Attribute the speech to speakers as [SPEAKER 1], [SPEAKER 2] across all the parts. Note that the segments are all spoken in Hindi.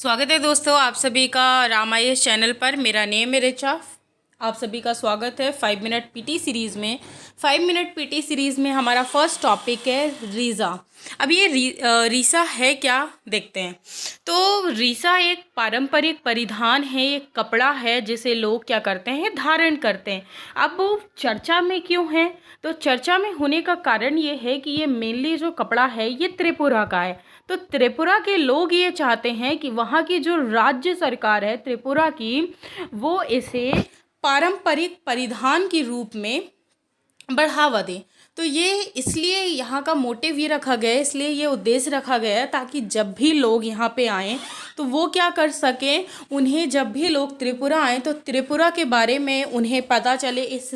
[SPEAKER 1] स्वागत है दोस्तों आप सभी का रामायण चैनल पर। मेरा नेम है ऋचा। आप सभी का स्वागत है 5 मिनट पीटी सीरीज़ में। 5 मिनट पीटी सीरीज़ में हमारा फर्स्ट टॉपिक है रीसा। अब ये रीसा है क्या, देखते हैं। तो रीसा एक पारंपरिक परिधान है, एक कपड़ा है जिसे लोग क्या करते हैं, धारण करते हैं। अब वो चर्चा में क्यों है, तो चर्चा में होने का कारण ये है कि ये मेनली जो कपड़ा है ये त्रिपुरा का है। तो त्रिपुरा के लोग ये चाहते हैं कि वहाँ की जो राज्य सरकार है त्रिपुरा की, वो इसे पारंपरिक परिधान के रूप में बढ़ावा दे। तो ये इसलिए यहाँ का मोटिव ये रखा गया है, इसलिए ये उद्देश्य रखा गया है ताकि जब भी लोग यहाँ पे आएँ तो वो क्या कर सकें, उन्हें जब भी लोग त्रिपुरा आएँ तो त्रिपुरा के बारे में उन्हें पता चले, इस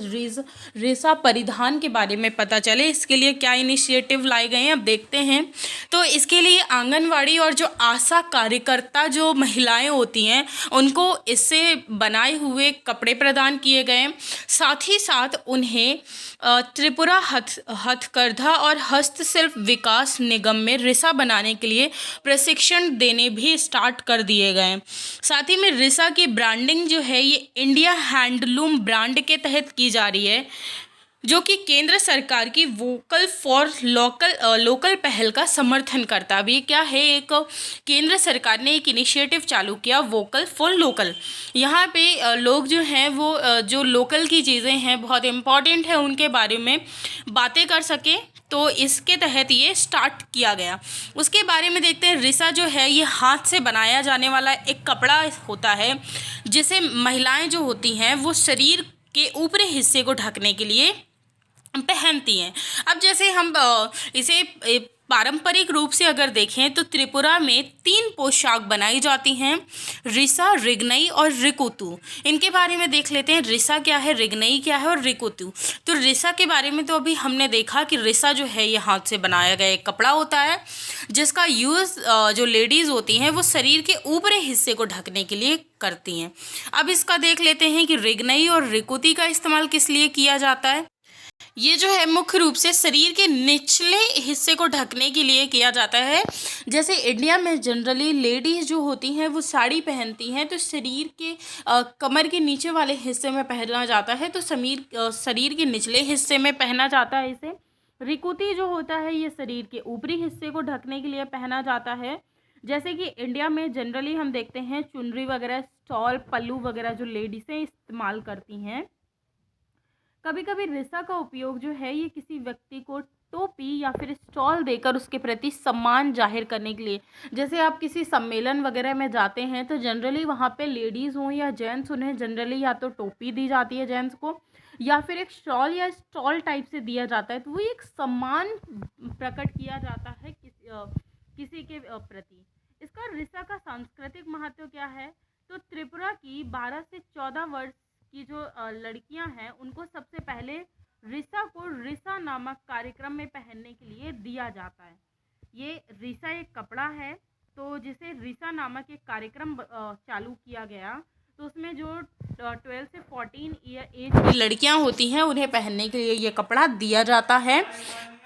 [SPEAKER 1] रीसा परिधान के बारे में पता चले। इसके लिए क्या इनिशिएटिव लाए गए हैं अब देखते हैं। तो इसके लिए आंगनवाड़ी और जो आशा कार्यकर्ता जो महिलाएं होती हैं उनको इससे बनाए हुए कपड़े प्रदान किए गए। साथ ही साथ उन्हें त्रिपुरा हथकरघा और हस्तशिल्प विकास निगम में रिसा बनाने के लिए प्रशिक्षण देने भी स्टार्ट कर दिए गए। साथ ही में रिसा की ब्रांडिंग जो है ये इंडिया हैंडलूम ब्रांड के तहत की जा रही है, जो कि केंद्र सरकार की वोकल फॉर लोकल पहल का समर्थन करता है। अभी क्या है, एक केंद्र सरकार ने एक इनिशिएटिव चालू किया वोकल फॉर लोकल। यहाँ पे लोग जो हैं वो जो लोकल की चीज़ें हैं बहुत इम्पॉर्टेंट है उनके बारे में बातें कर सकें, तो इसके तहत ये स्टार्ट किया गया। उसके बारे में देखते हैं। रिसा जो है ये हाथ से बनाया जाने वाला एक कपड़ा होता है जिसे महिलाएं जो होती हैं वो शरीर के ऊपरी हिस्से को ढकने के लिए पहनती हैं। अब जैसे हम इसे पारंपरिक रूप से अगर देखें तो त्रिपुरा में 3 पोशाक बनाई जाती हैं, रिसा, रिगनई और रिकुतु। इनके बारे में देख लेते हैं, रिसा क्या है, रिगनई क्या है और रिकुतु। तो रिसा के बारे में तो अभी हमने देखा कि रिसा जो है ये हाथ से बनाया गया एक कपड़ा होता है जिसका यूज़ जो लेडीज़ होती हैं वो शरीर के ऊपरी हिस्से को ढकने के लिए करती हैं। अब इसका देख लेते हैं कि रिगनई और रिकुति का इस्तेमाल किस लिए किया जाता है। ये जो है मुख्य रूप से शरीर के निचले हिस्से को ढकने के लिए किया जाता है। जैसे इंडिया में जनरली लेडीज़ जो होती हैं वो साड़ी पहनती हैं, तो शरीर के कमर के नीचे वाले हिस्से में पहना जाता है, तो शरीर के निचले हिस्से में पहना जाता है इसे। रिकुति जो होता है ये शरीर के ऊपरी हिस्से को ढकने के लिए पहना जाता है। जैसे कि इंडिया में जनरली हम देखते हैं चुनरी वगैरह, स्टॉल, पल्लू वगैरह जो लेडीज़ें इस्तेमाल करती हैं। कभी कभी रिसा का उपयोग जो है ये किसी व्यक्ति को टोपी या फिर स्टॉल देकर उसके प्रति सम्मान जाहिर करने के लिए, जैसे आप किसी सम्मेलन वगैरह में जाते हैं तो जनरली वहाँ पे लेडीज़ हों या जेंट्स, उन्हें जनरली या तो टोपी दी जाती है जेंट्स को या फिर एक शॉल या स्टॉल टाइप से दिया जाता है, तो वो एक सम्मान प्रकट किया जाता है किसी के प्रति। इसका रिसा का सांस्कृतिक महत्व क्या है, तो त्रिपुरा की 12 से 14 वर्ष की जो लड़कियां हैं उनको सबसे पहले रिसा को रिसा नामक कार्यक्रम में पहनने के लिए दिया जाता है। ये रिसा एक कपड़ा है तो जिसे रिसा नामक एक कार्यक्रम चालू किया गया, तो उसमें जो 12 से 14 ईयर एज की लड़कियां होती हैं उन्हें पहनने के लिए ये कपड़ा दिया जाता है।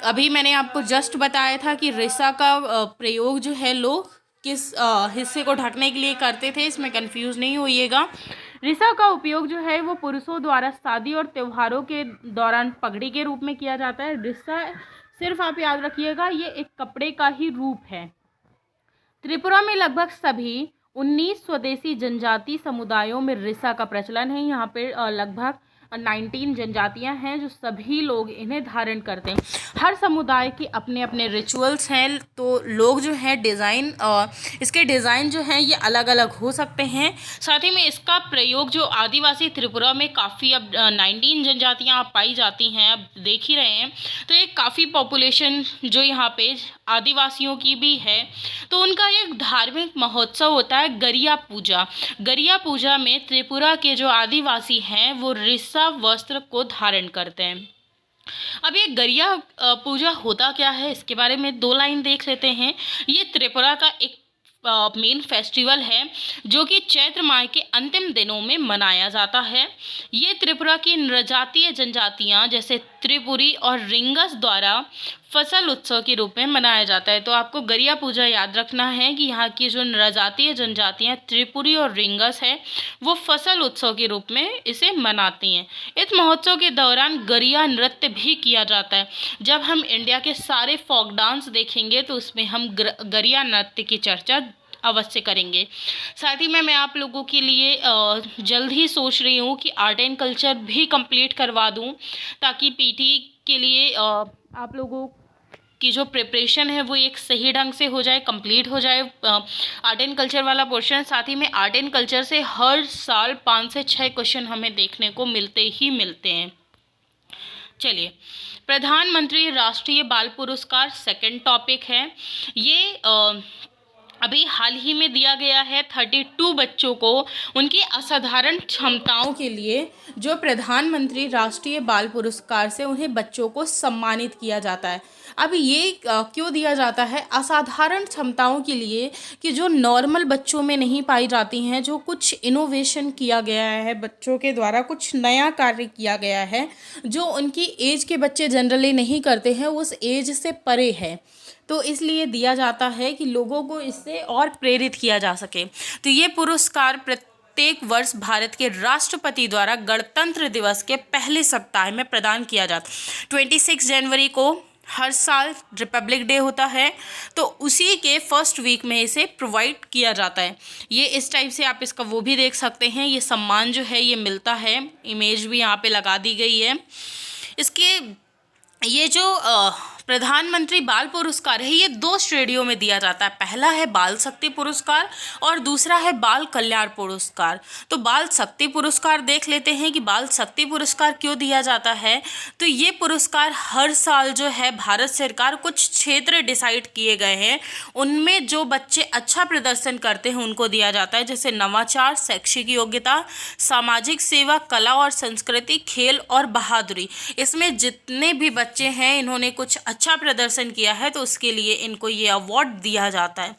[SPEAKER 1] अभी मैंने आपको जस्ट बताया था कि रिसा का प्रयोग जो है लोग किस हिस्से को ढकने के लिए करते थे, इसमें कंफ्यूज नहीं होइएगा। रिसा का उपयोग जो है वो पुरुषों द्वारा शादी और त्योहारों के दौरान पगड़ी के रूप में किया जाता है। रिसा सिर्फ आप याद रखिएगा ये एक कपड़े का ही रूप है। त्रिपुरा में लगभग सभी 19 स्वदेशी जनजाति समुदायों में रिसा का प्रचलन है। यहाँ पे लगभग 19 जनजातियां हैं जो सभी लोग इन्हें धारण करते हैं। हर समुदाय के अपने अपने रिचुअल्स हैं, तो लोग जो है इसके डिज़ाइन जो हैं ये अलग अलग हो सकते हैं। साथ ही में इसका प्रयोग जो आदिवासी त्रिपुरा में काफ़ी अब 19 जनजातियां पाई जाती हैं, अब देख ही रहे हैं, तो एक काफ़ी पॉपुलेशन जो यहाँ पे आदिवासियों की भी है, तो उनका एक धार्मिक महोत्सव होता है गरिया पूजा। गरिया पूजा में त्रिपुरा के जो आदिवासी हैं वो रिसा वस्त्र को धारण करते हैं। अब ये गरिया पूजा होता क्या है इसके बारे में 2 लाइन देख लेते हैं। ये त्रिपुरा का एक मेन फेस्टिवल है जो कि चैत्र माह के अंतिम दिनों में मनाया जाता है। ये त्रिपुरा की नृजातीय जनजातियाँ जैसे त्रिपुरी और रिंगस द्वारा फसल उत्सव के रूप में मनाया जाता है। तो आपको गरिया पूजा याद रखना है कि यहाँ की जो जनजातीय जनजातियाँ त्रिपुरी और रिंगस है वो फसल उत्सव के रूप में इसे मनाती हैं। इस महोत्सव के दौरान गरिया नृत्य भी किया जाता है। जब हम इंडिया के सारे फोक डांस देखेंगे तो उसमें हम गरिया नृत्य की चर्चा अवश्य करेंगे। साथ ही में मैं आप लोगों के लिए जल्द ही सोच रही हूँ कि आर्ट एंड कल्चर भी कंप्लीट करवा दूँ, ताकि पीटी के लिए आप लोगों की जो प्रिपरेशन है वो एक सही ढंग से हो जाए, कंप्लीट हो जाए आर्ट एंड कल्चर वाला पोर्शन। साथ ही में आर्ट एंड कल्चर से हर साल 5 से 6 क्वेश्चन हमें देखने को मिलते ही मिलते हैं। चलिए, प्रधानमंत्री राष्ट्रीय बाल पुरस्कार सेकंड टॉपिक है। ये अभी हाल ही में दिया गया है 32 बच्चों को उनकी असाधारण क्षमताओं के लिए जो प्रधानमंत्री राष्ट्रीय बाल पुरस्कार से उन्हें बच्चों को सम्मानित किया जाता है। अब ये क्यों दिया जाता है? असाधारण क्षमताओं के लिए कि जो नॉर्मल बच्चों में नहीं पाई जाती हैं, जो कुछ इनोवेशन किया गया है बच्चों के द्वारा, कुछ नया कार्य किया गया है जो उनकी एज के बच्चे जनरली नहीं करते हैं, उस एज से परे है। तो इसलिए दिया जाता है कि लोगों को इससे और प्रेरित किया जा सके। तो ये पुरस्कार प्रत्येक वर्ष भारत के राष्ट्रपति द्वारा गणतंत्र दिवस के पहले सप्ताह में प्रदान किया जाता है। 26 जनवरी को हर साल रिपब्लिक डे होता है, तो उसी के फर्स्ट वीक में इसे प्रोवाइड किया जाता है। ये इस टाइप से आप इसका वो भी देख सकते हैं। ये सम्मान जो है ये मिलता है, इमेज भी यहाँ पे लगा दी गई है। इसके ये जो प्रधानमंत्री बाल पुरस्कार है ये 2 श्रेणियों में दिया जाता है। पहला है बाल शक्ति पुरस्कार और दूसरा है बाल कल्याण पुरस्कार। तो बाल शक्ति पुरस्कार देख लेते हैं कि बाल शक्ति पुरस्कार क्यों दिया जाता है। तो ये पुरस्कार हर साल जो है भारत सरकार कुछ क्षेत्र डिसाइड किए गए हैं, उनमें जो बच्चे अच्छा प्रदर्शन करते हैं उनको दिया जाता है, जैसे नवाचार, शैक्षिक योग्यता, सामाजिक सेवा, कला और संस्कृति, खेल और बहादुरी। इसमें जितने भी बच्चे हैं इन्होंने कुछ अच्छा प्रदर्शन किया है तो उसके लिए इनको ये अवार्ड दिया जाता है।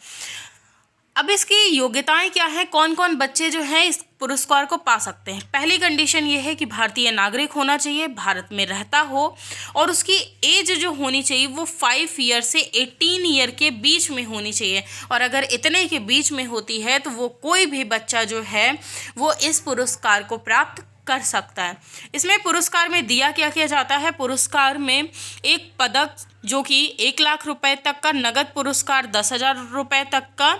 [SPEAKER 1] अब इसकी योग्यताएं क्या हैं, कौन कौन बच्चे जो हैं इस पुरस्कार को पा सकते हैं। पहली कंडीशन ये है कि भारतीय नागरिक होना चाहिए, भारत में रहता हो और उसकी एज जो होनी चाहिए वो 5 ईयर से 18 ईयर के बीच में होनी चाहिए। और अगर इतने के बीच में होती है तो वो कोई भी बच्चा जो है वो इस पुरस्कार को प्राप्त कर सकता है। इसमें पुरस्कार में दिया क्या किया जाता है, पुरस्कार में एक पदक जो कि 1 लाख रुपए तक का, नगद पुरस्कार 10,000 रुपये तक का,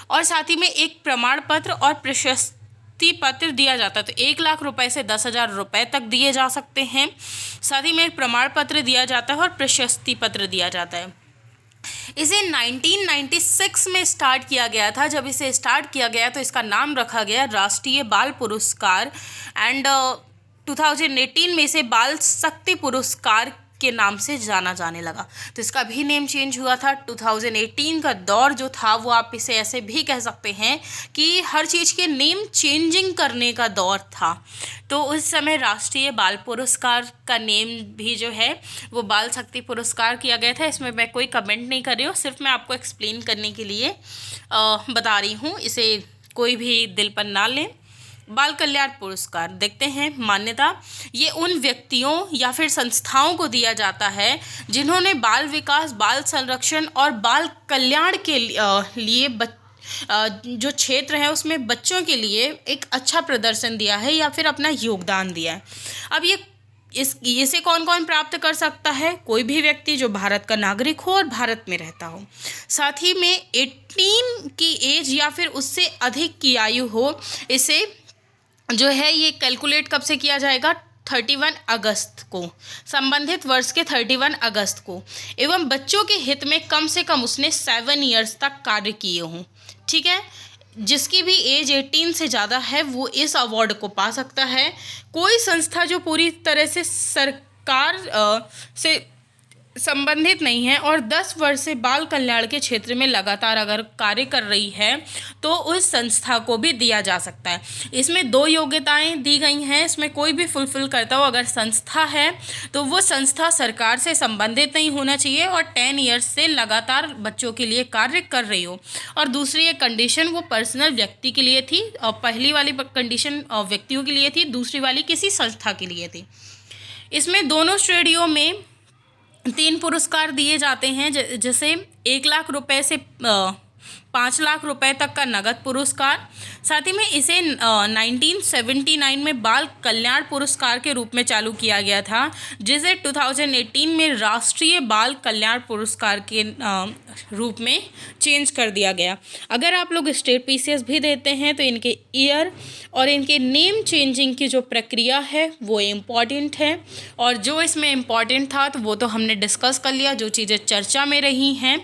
[SPEAKER 1] और साथ ही में एक प्रमाण पत्र और प्रशस्ति पत्र दिया जाता है। तो 1 लाख रुपए से 10,000 रुपये तक दिए जा सकते हैं। साथ ही में एक प्रमाण पत्र दिया जाता है और प्रशस्ति पत्र दिया जाता है। इसे 1996 में स्टार्ट किया गया था। जब इसे स्टार्ट किया गया तो इसका नाम रखा गया राष्ट्रीय बाल पुरस्कार एंड 2018 में इसे बाल शक्ति पुरस्कार के नाम से जाना जाने लगा। तो इसका भी नेम चेंज हुआ था। 2018 का दौर जो था वो आप इसे ऐसे भी कह सकते हैं कि हर चीज़ के नेम चेंजिंग करने का दौर था। तो उस समय राष्ट्रीय बाल पुरस्कार का नेम भी जो है वो बाल शक्ति पुरस्कार किया गया था। इसमें मैं कोई कमेंट नहीं कर रही हूँ, सिर्फ मैं आपको एक्सप्लेन करने के लिए बता रही हूँ, इसे कोई भी दिल पर ना लें। बाल कल्याण पुरस्कार देखते हैं मान्यता। ये उन व्यक्तियों या फिर संस्थाओं को दिया जाता है जिन्होंने बाल विकास, बाल संरक्षण और बाल कल्याण के लिए जो क्षेत्र है उसमें बच्चों के लिए एक अच्छा प्रदर्शन दिया है या फिर अपना योगदान दिया है। अब इसे कौन कौन प्राप्त कर सकता है? कोई भी व्यक्ति जो भारत का नागरिक हो और भारत में रहता हो, साथ ही में 18 की एज या फिर उससे अधिक की आयु हो। इसे जो है ये कैलकुलेट कब से किया जाएगा? 31 अगस्त को, संबंधित वर्ष के 31 अगस्त को। एवं बच्चों के हित में कम से कम उसने 7 ईयर्स तक कार्य किए हों। ठीक है, जिसकी भी एज 18 से ज़्यादा है वो इस अवार्ड को पा सकता है। कोई संस्था जो पूरी तरह से सरकार से संबंधित नहीं है और 10 वर्ष से बाल कल्याण के क्षेत्र में लगातार अगर कार्य कर रही है तो उस संस्था को भी दिया जा सकता है। इसमें 2 योग्यताएं दी गई हैं, इसमें कोई भी फुलफिल करता हो। अगर संस्था है तो वो संस्था सरकार से संबंधित नहीं होना चाहिए और 10 ईयर्स से लगातार बच्चों के लिए कार्य कर रही हो। और दूसरी एक कंडीशन वो पर्सनल व्यक्ति के लिए थी, और पहली वाली कंडीशन व्यक्तियों के लिए थी, दूसरी वाली किसी संस्था के लिए थी। इसमें दोनों श्रेणियों में 3 पुरस्कार दिए जाते हैं, जैसे 1 लाख रुपए से 5 लाख रुपए तक का नगद पुरस्कार। साथ ही में इसे 1979 में बाल कल्याण पुरस्कार के रूप में चालू किया गया था, जिसे 2018 में राष्ट्रीय बाल कल्याण पुरस्कार के रूप में चेंज कर दिया गया। अगर आप लोग स्टेट पीसीएस भी देते हैं तो इनके ईयर और इनके नेम चेंजिंग की जो प्रक्रिया है वो इम्पॉर्टेंट है, और जो इसमें इम्पॉर्टेंट था तो वो तो हमने डिस्कस कर लिया, जो चीज़ें चर्चा में रही हैं।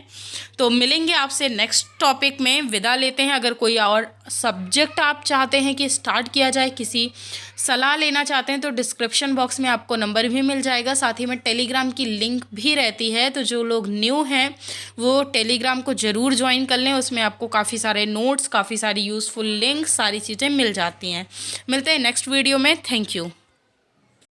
[SPEAKER 1] तो मिलेंगे आपसे नेक्स्ट टॉपिक में, विदा लेते हैं। अगर कोई और सब्जेक्ट आप चाहते हैं कि स्टार्ट किया जाए, किसी सलाह लेना चाहते हैं, तो डिस्क्रिप्शन बॉक्स में आपको नंबर भी मिल जाएगा, साथ ही में टेलीग्राम की लिंक भी रहती है। तो जो लोग न्यू हैं वो टेलीग्राम को ज़रूर ज्वाइन कर लें, उसमें आपको काफ़ी सारे नोट्स, काफ़ी सारी यूज़फुल लिंक्स, सारी चीज़ें मिल जाती हैं। मिलते हैं नेक्स्ट वीडियो में। Thank you.